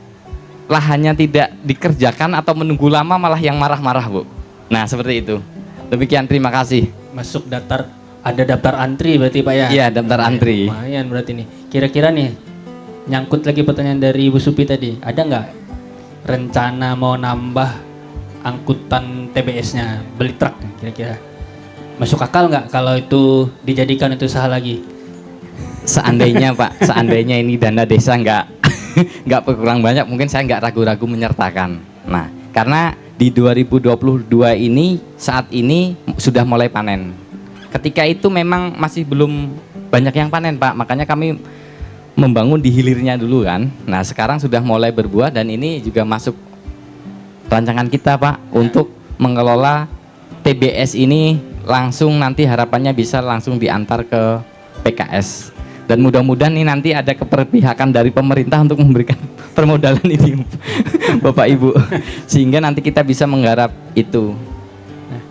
lahannya tidak dikerjakan atau menunggu lama malah yang marah-marah, Bu. Nah, seperti itu. Demikian, terima kasih.
Masuk ada daftar antri berarti, Pak ya?
Iya, daftar antri.
Lumayan berarti nih. Kira-kira nih, nyangkut lagi pertanyaan dari Ibu Supi tadi, ada nggak rencana mau nambah angkutan TBS-nya, beli truk kira-kira? Masuk akal nggak kalau itu dijadikan itu usaha lagi?
Seandainya, Pak, seandainya ini dana desa nggak berkurang banyak, mungkin saya nggak ragu-ragu menyertakan. Nah, karena di 2022 ini saat ini sudah mulai panen. Ketika itu memang masih belum banyak yang panen, Pak, makanya kami membangun di hilirnya dulu kan. Nah, sekarang sudah mulai berbuah, dan ini juga masuk rancangan kita, Pak, untuk mengelola TBS ini langsung, nanti harapannya bisa langsung diantar ke PKS. Dan mudah-mudahan nih nanti ada keberpihakan dari pemerintah untuk memberikan permodalan ini, Bapak Ibu, sehingga nanti kita bisa menggarap itu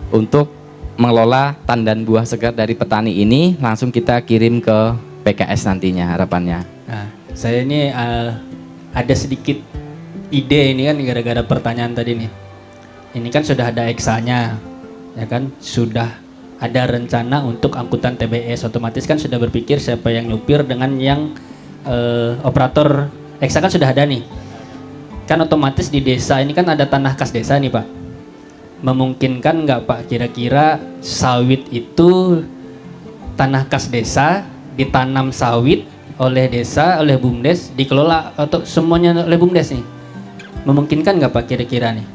untuk mengelola tandan buah segar dari petani ini, langsung kita kirim ke PKS nantinya harapannya.
Nah, saya ini ada sedikit ide ini kan gara-gara pertanyaan tadi nih. Ini kan sudah ada eksanya, ya kan, sudah ada rencana untuk angkutan TBS, otomatis kan sudah berpikir siapa yang nyupir dengan yang operator eksa kan sudah ada nih. Kan otomatis di desa ini kan ada tanah kas desa nih, Pak. Memungkinkan nggak, Pak, kira-kira sawit itu tanah kas desa, ditanam sawit oleh desa, oleh BUMDes, dikelola atau semuanya oleh BUMDes nih? Memungkinkan nggak, Pak, kira-kira nih?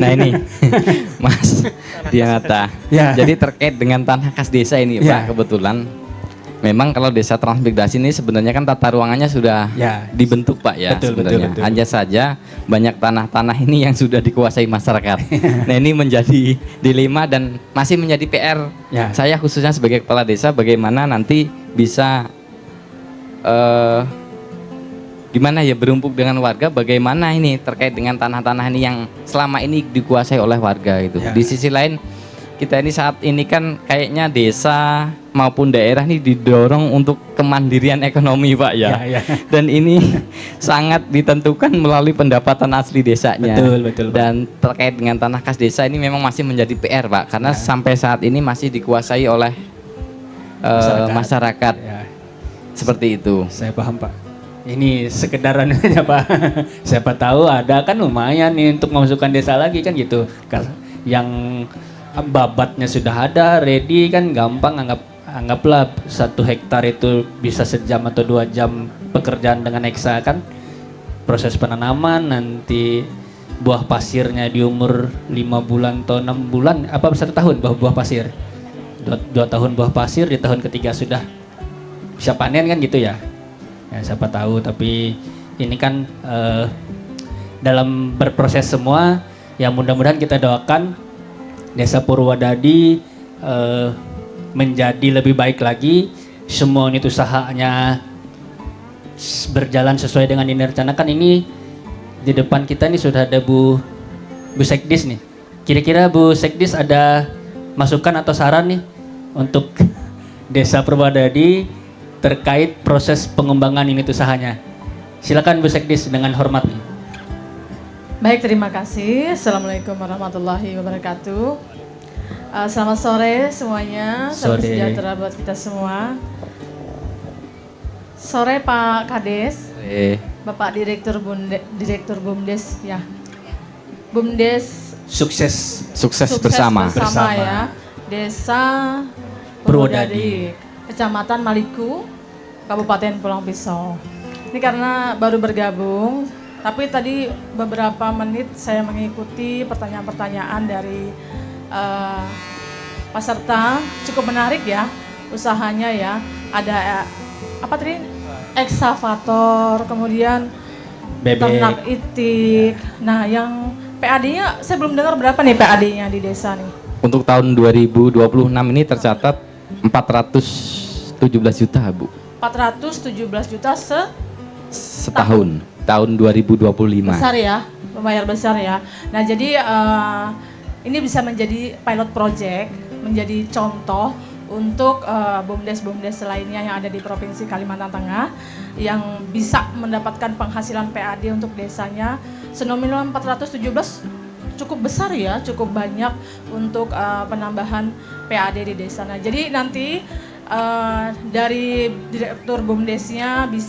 Nah ini Mas Dianata,
Ya.
jadi terkait dengan tanah kas desa ini,
Ya.
Pak, kebetulan Memang kalau desa transmigrasi ini sebenarnya kan tata ruangannya sudah
Ya.
dibentuk Pak ya
Betul,
sebenarnya.
betul.
Hanya saja banyak tanah-tanah ini yang sudah dikuasai masyarakat. Nah ini menjadi dilema dan masih menjadi PR.
Ya.
Saya khususnya sebagai kepala desa bagaimana nanti bisa gimana ya berumpuk dengan warga, bagaimana ini terkait dengan tanah-tanah ini yang selama ini dikuasai oleh warga gitu.
Ya.
Di sisi lain kita ini saat ini kan kayaknya desa maupun daerah ini didorong untuk kemandirian ekonomi Pak ya.
Ya, ya.
Dan ini sangat ditentukan melalui pendapatan asli desanya.
Betul, Pak.
Dan terkait dengan tanah kas desa ini memang masih menjadi PR Pak, karena sampai saat ini masih dikuasai oleh masyarakat.
Ya.
Seperti itu.
Saya paham Pak. Ini sekedaran aja Pak. Siapa tahu ada kan lumayan nih untuk memasukkan desa lagi kan gitu. Yang babatnya sudah ada, ready kan gampang, anggaplah 1 hektar itu bisa sejam atau 2 jam pekerjaan dengan Eksa kan. Proses penanaman, nanti buah pasirnya di umur 5 bulan atau 6 bulan, apa 1 tahun buah pasir. 2 tahun buah pasir, di tahun ketiga sudah bisa panen kan gitu ya. Ya siapa tahu, tapi ini kan dalam berproses semua, ya mudah-mudahan kita doakan Desa Purwodadi menjadi lebih baik lagi, semua unit usahanya berjalan sesuai dengan yang direncanakan. Ini di depan kita ini sudah ada Bu Sekdis nih. Kira-kira Bu Sekdis ada masukan atau saran nih untuk Desa Purwodadi terkait proses pengembangan unit usahanya? Silakan Bu Sekdis dengan hormat nih.
Baik, terima kasih. Assalamualaikum warahmatullahi wabarakatuh. Selamat sore semuanya. Salam
Sore.
sejahtera buat kita semua. Sore Pak Kades, Bapak Direktur BUMDes ya. BUMDes
Sukses.
Sukses bersama.
Bersama.
ya. Desa
Purwodadi,
Kecamatan Maliku, Kabupaten Pulang Pisau. Ini karena baru bergabung, tapi tadi beberapa menit saya mengikuti pertanyaan-pertanyaan dari peserta. Cukup menarik ya usahanya ya. Ada apa tadi? Ekskavator, kemudian
Bebek.
ternak itik. Nah, yang PAD-nya saya belum dengar berapa nih PAD-nya di desa nih.
Untuk tahun 2026 ini tercatat 417 juta Bu.
417 juta
Setahun. Tahun 2025.
besar ya, lumayan besar ya. Nah jadi ini bisa menjadi pilot project, menjadi contoh untuk BUMDes lainnya yang ada di Provinsi Kalimantan Tengah yang bisa mendapatkan penghasilan PAD untuk desanya senominal 417, cukup besar ya, cukup banyak untuk penambahan PAD di desa. Nah jadi nanti dari Direktur BUMDesnya bisa